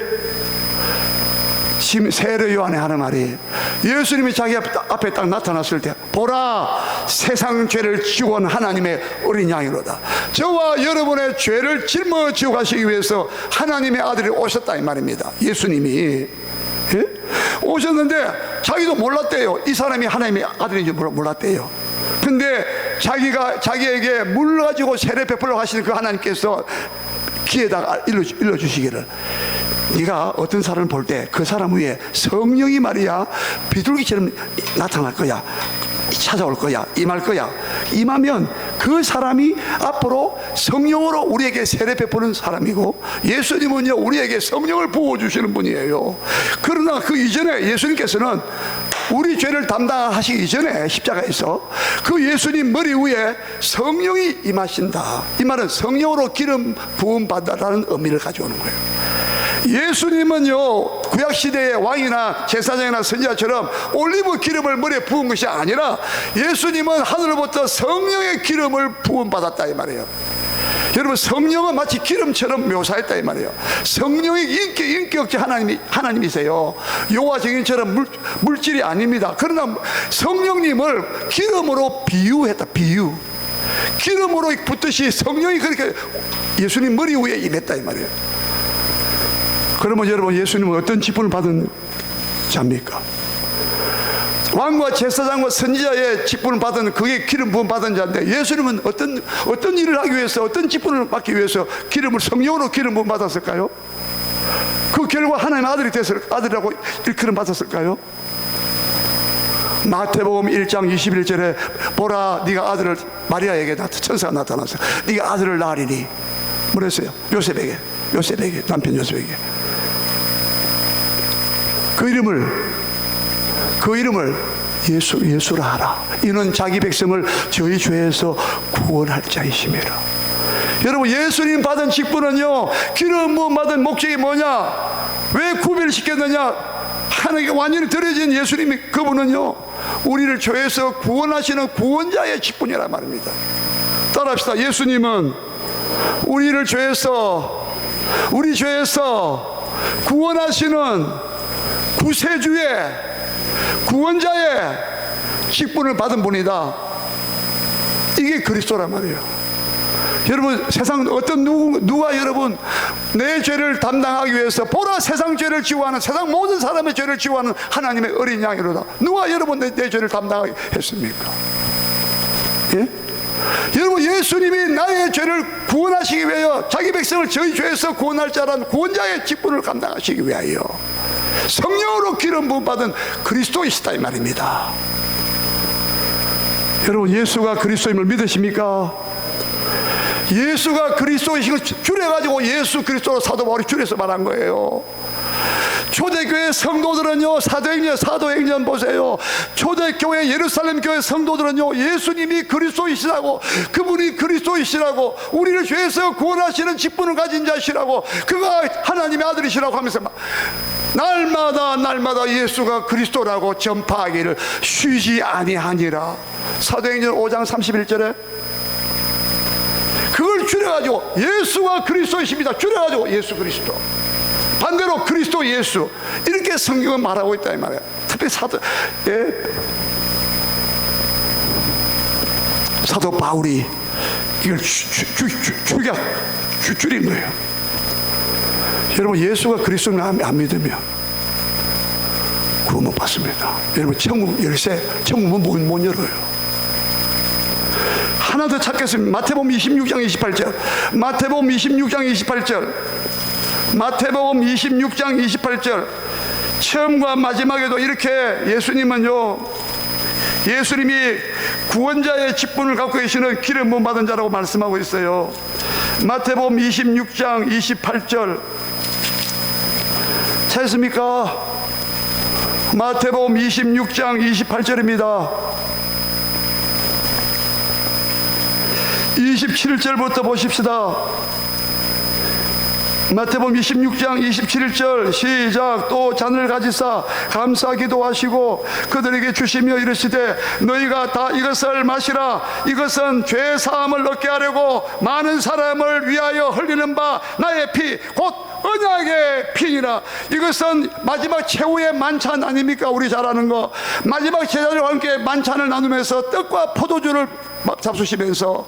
지금 세례 요한에 하는 말이 예수님이 자기 앞에 딱 나타났을 때 보라, 세상 죄를 지고 온 하나님의 어린 양이로다. 저와 여러분의 죄를 짊어지고 가시기 위해서 하나님의 아들이 오셨다 이 말입니다. 예수님이 오셨는데 자기도 몰랐대요. 이 사람이 하나님의 아들인 줄 몰랐대요. 근데 자기에게 물 가지고 세례 베풀러 가시는 그 하나님께서 귀에다가 일러주시기를, 네가 어떤 사람을 볼 때 그 사람 위에 성령이 말이야 비둘기처럼 나타날 거야, 찾아올 거야, 임할 거야. 임하면 그 사람이 앞으로 성령으로 우리에게 세례 베푸는 사람이고, 예수님은요 우리에게 성령을 부어주시는 분이에요. 그러나 그 이전에 예수님께서는 우리 죄를 담당하시기 이전에 십자가에서 그 예수님 머리 위에 성령이 임하신다, 이 말은 성령으로 기름 부음 받다라는 의미를 가져오는 거예요. 예수님은요 구약시대의 왕이나 제사장이나 선지자처럼 올리브 기름을 머리에 부은 것이 아니라 예수님은 하늘로부터 성령의 기름을 부음받았다 이 말이에요. 여러분, 성령은 마치 기름처럼 묘사했다 이 말이에요. 성령이 인격적 하나님이세요. 여호와 증인처럼 물질이 아닙니다. 그러나 성령님을 기름으로 비유했다. 비유. 기름으로 붙듯이 성령이 그렇게 예수님 머리 위에 임했다 이 말이에요. 그러면 여러분, 예수님은 어떤 직분을 받은 자입니까? 왕과 제사장과 선지자의 직분을 받은, 그게 기름 부음 받은 자인데, 예수님은 어떤 일을 하기 위해서, 어떤 직분을 받기 위해서 성령으로 기름 부음 받았을까요? 그 결과 하나님의 아들이라고 일컬음 받았을까요? 마태복음 1장 21절에 보라, 네가 아들을, 마리아에게 천사가 나타나서 네가 아들을 낳으리니, 뭐랬어요? 요셉에게, 남편 요셉에게. 그 이름을 예수라 하라. 이는 자기 백성을 저희 죄에서 구원할 자이심이라. 여러분, 예수님 받은 직분은요 기름 부음 받은 목적이 뭐냐? 왜 구별시켰느냐? 하나님께 완전히 드려진 예수님이, 그분은요 우리를 죄에서 구원하시는 구원자의 직분이란 말입니다. 따라합시다. 예수님은 우리 죄에서 구원하시는 구세주의, 구원자의 직분을 받은 분이다. 이게 그리스도란 말이에요. 여러분, 세상 어떤 누가 여러분 내 죄를 담당하기 위해서, 보라 세상 죄를 지워하는, 세상 모든 사람의 죄를 지워하는 하나님의 어린 양이로다. 누가 여러분 내 죄를 담당하게 했습니까? 예? 여러분, 예수님이 나의 죄를 구원하시기 위하여, 자기 백성을 저희 죄에서 구원할 자라는 구원자의 직분을 감당하시기 위하여 성령으로 기름 부음 받은 그리스도이시다 이 말입니다. 여러분, 예수가 그리스도임을 믿으십니까? 예수가 그리스도이신 걸 줄여가지고 예수 그리스도로 사도 바울이 줄여서 말한 거예요. 초대교회 성도들은요, 사도행전 보세요. 초대교회 예루살렘 교회 성도들은요 예수님이 그리스도이시라고, 그분이 그리스도이시라고, 우리를 죄에서 구원하시는 직분을 가진 자시라고, 그가 하나님의 아들이시라고 하면서 날마다 예수가 그리스도라고 전파하기를 쉬지 아니하니라. 사도행전 5장 31절에 그걸 줄여가지고 예수가 그리스도이십니다, 줄여가지고 예수 그리스도, 반대로 그리스도 예수, 이렇게 성경은 말하고 있다 이 말이에요. 특히 사도 바울이 이걸 줄인 거예요. 여러분, 예수가 그리스도를 안 믿으면 구원 못 받습니다. 여러분, 천국 열쇠, 천국은 못 열어요. 하나 더 찾겠습니다. 마태복음 26장 28절. 마태복음 26장 28절. 처음과 마지막에도 이렇게 예수님이 구원자의 직분을 갖고 계시는 기름 부음 받은 자라고 말씀하고 있어요. 마태복음 26장 28절 찾습니까? 마태복음 26장 28절입니다. 27절부터 보십시다. 마태복음 26장 27절 시작. 또 잔을 가지사 감사 기도하시고 그들에게 주시며 이르시되 너희가 다 이것을 마시라. 이것은 죄 사함을 얻게 하려고 많은 사람을 위하여 흘리는 바 나의 피 곧 언약의 피니라. 이것은 마지막 최후의 만찬 아닙니까? 우리 잘 아는 거. 마지막 제자들과 함께 만찬을 나누면서 떡과 포도주를 잡수시면서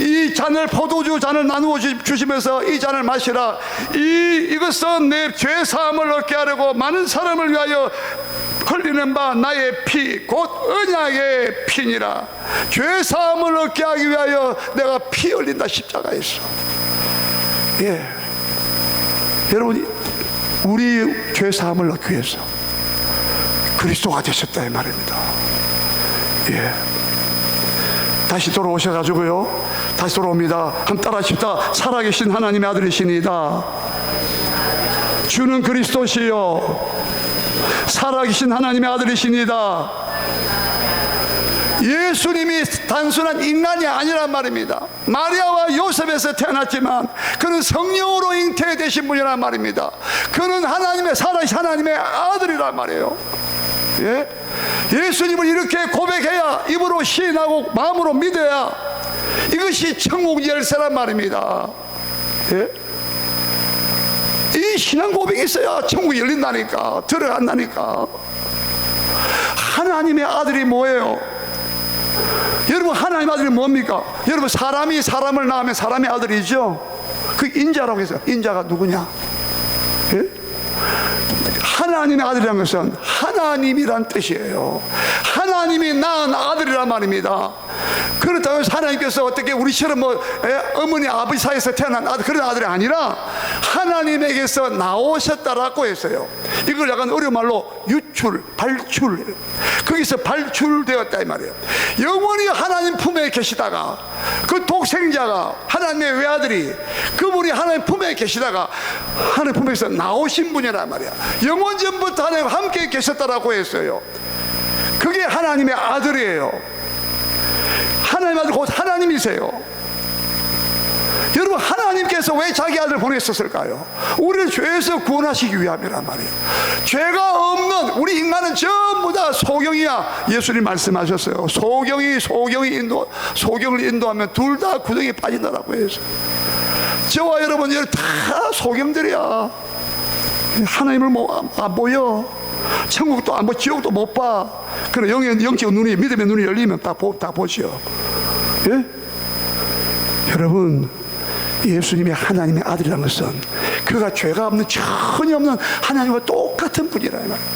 이 잔을, 포도주 잔을 나누어 주시면서 이 잔을 마시라. 이것은 내 죄 사함을 얻게 하려고 많은 사람을 위하여 흘리는 바 나의 피 곧 언약의 피니라. 죄 사함을 얻게 하기 위하여 내가 피 흘린다. 십자가에서. 예, 여러분, 우리 죄 사함을 얻기 위해서 그리스도가 되셨다 이 말입니다. 예, 다시 돌아오셔가지고요, 다시 돌아옵니다. 한번 따라하십시다. 살아계신 하나님의 아들이시니다. 주는 그리스도시요 살아계신 하나님의 아들이시니다. 예수님이 단순한 인간이 아니란 말입니다. 마리아와 요셉에서 태어났지만 그는 성령으로 잉태되신 분이란 말입니다. 그는 하나님의, 살아계신 하나님의 아들이란 말이에요. 예? 예수님을 이렇게 고백해야, 입으로 시인하고 마음으로 믿어야 이것이 천국 열쇠란 말입니다. 예? 이 신앙 고백이 있어야 천국이 열린다니까, 들어간다니까. 하나님의 아들이 뭐예요? 여러분, 하나님의 아들이 뭡니까? 여러분, 사람이 사람을 낳으면 사람의 아들이죠. 그 인자라고 해서, 인자가 누구냐? 예? 하나님의 아들이라는 것은 하나님이란 뜻이에요. 하나님이 낳은 아들이란 말입니다. 그렇다고 해서 하나님께서 어떻게 우리처럼 어머니 아버지 사이에서 태어난 아들, 그런 아들이 아니라 하나님에게서 나오셨다라고 했어요. 이걸 약간 어려운 말로 유출, 발출, 거기서 발출되었다 이 말이에요. 영원히 하나님 품에 계시다가 그 독생자가, 하나님의 외아들이, 그분이 하나님 품에 계시다가 하나님 품에서 나오신 분이란 말이야. 영원 전부터 하나님과 함께 계셨다라고 했어요. 그게 하나님의 아들이에요. 하나님 아들 곧 하나님이세요. 여러분, 하나님께서 왜 자기 아들을 보냈었을까요? 우리를 죄에서 구원하시기 위함이란 말이에요. 죄가 없는 우리 인간은 전부 다 소경이야. 예수님 말씀하셨어요. 소경을 인도하면 둘 다 구덩이에 빠진다라고 해서. 저와 여러분 다 소경들이야. 하나님을 안 보여. 천국도 안 보, 지옥도 못 봐. 그래, 영적 눈이, 믿음의 눈이 열리면 다 보죠. 예? 여러분, 예수님이 하나님의 아들이라는 것은 그가 죄가 없는, 전혀 없는 하나님과 똑같은 분이라는 말이에요.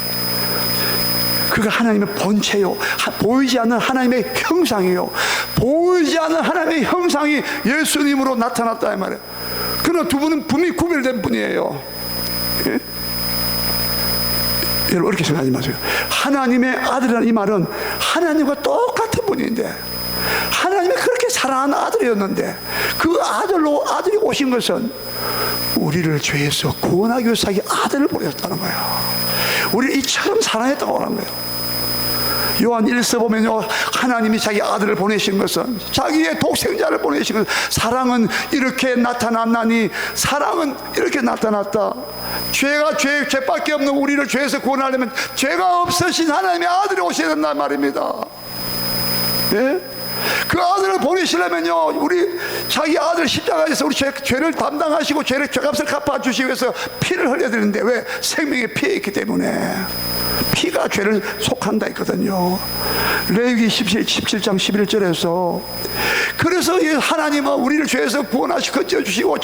그가 하나님의 본체요, 보이지 않는 하나님의 형상이요, 보이지 않는 하나님의 형상이 예수님으로 나타났다 이 말이에요. 그러나 두 분은 분명히 구별된 분이에요. 예? 여러분, 그렇게 생각하지 마세요. 하나님의 아들이라는 이 말은 하나님과 똑같은 분인데, 하나님이 그렇게 사랑하는 아들이었는데, 그 아들이 오신 것은 우리를 죄에서 구원하기 위해서 자기 아들을 보내셨다는 거예요. 우리를 이처럼 사랑했다고 하는 거예요. 요한 1서 보면요, 하나님이 자기 아들을 보내신 것은, 자기의 독생자를 보내신 것은, 사랑은 이렇게 나타났나니, 사랑은 이렇게 나타났다. 죄밖에 없는 우리를 죄에서 구원하려면 죄가 없으신 하나님의 아들이 오셔야 된단 말입니다. 예? 그 아들을 보내시려면요, 우리 자기 아들 십자가에서 우리 죄를 담당하시고 죄값을 갚아주시기 위해서 피를 흘려야 되는데, 왜? 생명의 피에 있기 때문에. 피가 죄를 속한다 했거든요. 레위기 17장 11절에서. 그래서 하나님은 우리를 죄에서 구원하시고 건져주시고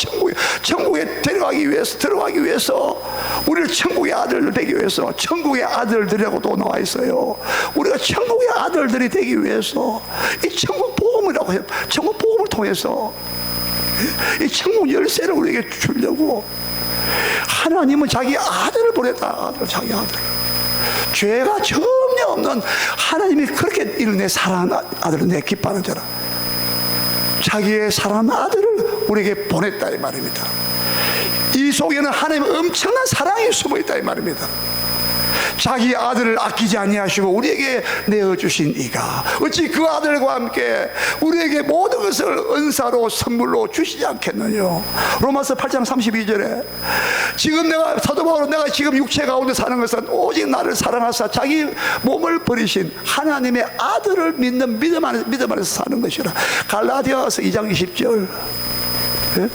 천국에 들어가기 위해서 우리를 천국의 아들들 되기 위해서, 천국의 아들들이라고도 나와 있어요. 우리가 천국의 아들들이 되기 위해서 이 천국 복음이라고 해요. 천국 복음을 통해서 이 천국 열쇠를 우리에게 주려고 하나님은 자기 아들을 보냈다. 자기 아들. 죄가 전혀 없는 하나님이 그렇게 이를 내 사랑하는 아들을 내 기뻐하는 자라. 자기의 사랑하는 아들을 우리에게 보냈다 이 말입니다. 이 속에는 하나님의 엄청난 사랑이 숨어있다 이 말입니다. 자기 아들을 아끼지 아니하시고 우리에게 내어주신 이가 어찌 그 아들과 함께 우리에게 모든 것을 은사로 선물로 주시지 않겠느냐. 로마서 8장 32절에 지금 사도 바울은 내가 지금 육체 가운데 사는 것은 오직 나를 사랑하사 자기 몸을 버리신 하나님의 아들을 믿는 믿음 안에서 사는 것이라. 갈라디아서 2장 20절. 예?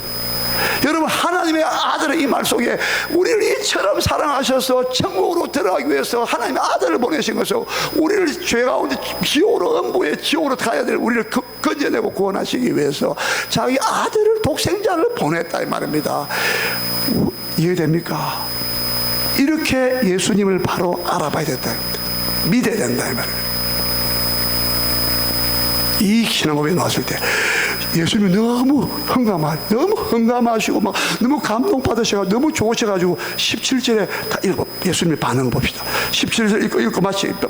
여러분, 하나님의 아들의 이 말 속에 우리를 이처럼 사랑하셔서 천국으로 들어가기 위해서 하나님의 아들을 보내신 것이고, 우리를 죄 가운데 지옥으로 가야 될 우리를 건져내고 구원하시기 위해서 자기 아들을, 독생자를 보냈다 이 말입니다. 이해됩니까? 이렇게 예수님을 바로 알아봐야 됐다. 믿어야 된다 이 말이에요. 이 신앙 고백이 나왔을 때 예수님이 너무 흥감하시고 막 너무 감동받으셔서 너무 좋으셔가지고 17절에 다 읽어 예수님의 반응을 봅시다. 17절 읽고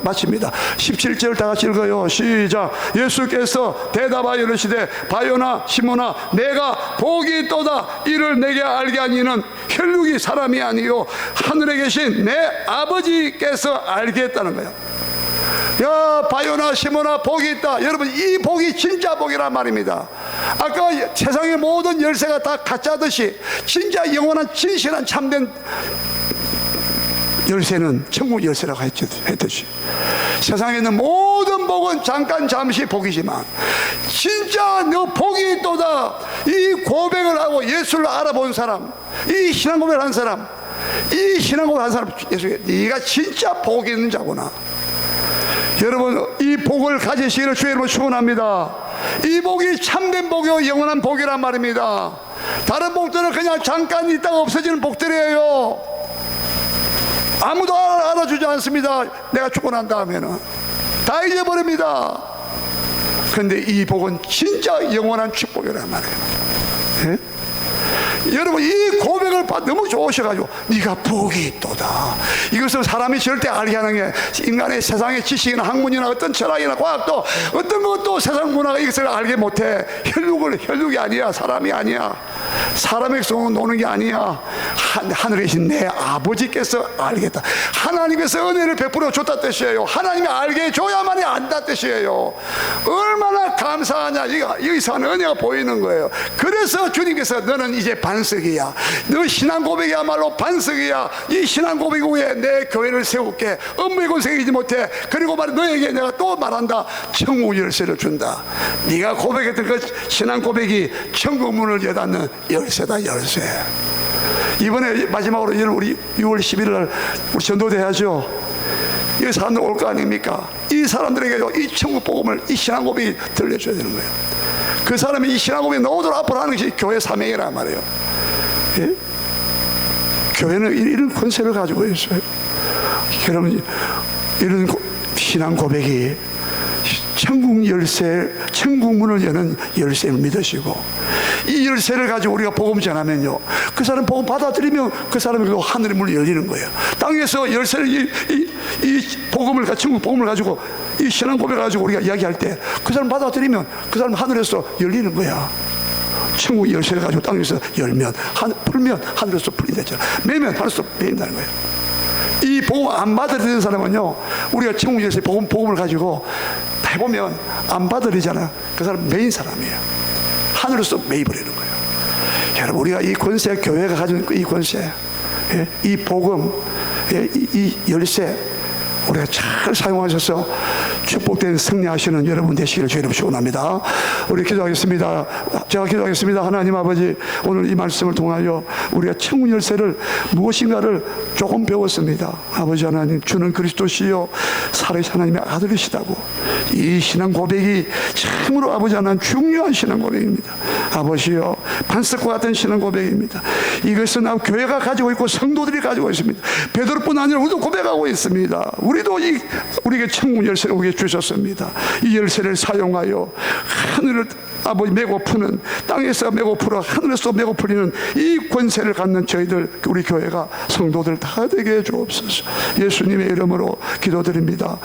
마칩니다. 17절 다 같이 읽어요. 시작. 예수께서 대답하여 이르시되 바요나 시몬아 내가 복이 있도다. 이를 내게 알게 하니는 혈육이 사람이 아니요 하늘에 계신 내 아버지께서 알게 했다는 거예요. 야 바요나 시몬아 복이 있다. 여러분 이 복이 진짜 복이란 말입니다. 아까 세상의 모든 열쇠가 다 가짜듯이 진짜 영원한 진실한 참된 열쇠는 천국 열쇠라고 했듯이 세상에 있는 모든 복은 잠깐 잠시 복이지만 진짜 너 복이 있도다. 이 고백을 하고 예수를 알아본 사람, 이 신앙 고백을 한 사람, 이 신앙 고백을 한 사람, 예수께 네가 진짜 복이 있는 자구나. 여러분 이 복을 가지시기를 주의 이름으로 축원합니다. 이 복이 참된 복이요 영원한 복이란 말입니다. 다른 복들은 그냥 잠깐 있다가 없어지는 복들이에요. 아무도 알아주지 않습니다. 내가 축원한 다음에는 다 잊어버립니다. 그런데 이 복은 진짜 영원한 축복이란 말이에요. 예? 여러분 이 고백을 너무 좋으셔가지고 네가 복이 있도다. 이것을 사람이 절대 알게 하는 게 인간의 세상의 지식이나 학문이나 어떤 철학이나 과학도 어떤 것도 세상 문화가 이것을 알게 못해. 혈육이 아니야. 사람이 아니야. 사람의 속으로 노는 게 아니야. 하늘에 계신 내 아버지께서 알겠다. 하나님께서 은혜를 베풀어 줬다 뜻이에요. 하나님이 알게 해줘야만이 안다 뜻이에요. 얼마나 감사하냐. 여기서 하는 은혜가 보이는 거예요. 그래서 주님께서 너는 이제 반석이야. 너 신앙 고백이야말로 반석이야. 이 신앙 고백 후에 내 교회를 세울게. 업무이고 새기지 못해. 그리고 너에게 내가 또 말한다. 천국 열쇠를 준다. 네가 고백했던 그 신앙 고백이 천국 문을 여닫는 열쇠다. 열쇠. 이번에 마지막으로 우리 6월 11일 날 우리 전도대 해야죠. 이 사람들 올 거 아닙니까? 이 사람들에게 이 천국 복음을 이 신앙 고백이 들려줘야 되는 거예요. 그 사람이 이 신앙 고백이 나오도록 앞으로 하는 것이 교회 사명이란 말이에요. 예? 교회는 이런 권세를 가지고 있어요. 여러분 이런 신앙 고백이 천국 열쇠, 천국 문을 여는 열쇠를 믿으시고 이 열쇠를 가지고 우리가 복음 전하면요, 그 사람 복음 받아들이면 그 사람에게도 하늘의 문이 열리는 거예요. 땅에서 열쇠를 이 복음을, 천국 복음을 가지고 이 신앙 고백을 가지고 우리가 이야기할 때 그 사람 받아들이면 그 사람 하늘에서 열리는 거야. 천국 열쇠를 가지고 땅에서 열면 풀면 하늘에서 풀리잖아. 매면 하늘에서 매인다는 거예요. 이 복음 안 받아들이는 사람은요, 우리가 천국 열쇠 복음을 가지고 해보면 안 받아들이잖아. 그 사람 매인 사람이에요. 하늘에서 매입을 하는 거예요. 여러분 우리가 이 권세, 교회가 가진 이 권세, 이 복음, 이 열쇠 우리가 잘 사용하셔서 축복된 승리하시는 여러분 되시기를 주의로 축원합니다. 우리 기도하겠습니다. 제가 기도하겠습니다. 하나님 아버지, 오늘 이 말씀을 통하여 우리가 천국 열쇠를 무엇인가를 조금 배웠습니다. 아버지 하나님, 주는 그리스도시요 살아계신 하나님의 아들이시다고. 이 신앙 고백이 참으로 아버지 하나님 중요한 신앙 고백입니다. 아버지요, 반석과 같은 신앙 고백입니다. 이것은 교회가 가지고 있고 성도들이 가지고 있습니다. 베드로뿐 아니라 우리도 고백하고 있습니다. 우리도 우리에게 천국 열쇠를 우리에게 주셨습니다. 이 열쇠를 사용하여 하늘을 아버지 메고 푸는, 땅에서 메고 풀어 하늘에서 메고 풀리는 이 권세를 갖는 저희들, 우리 교회가 성도들 다 되게 해 주옵소서. 예수님의 이름으로 기도드립니다.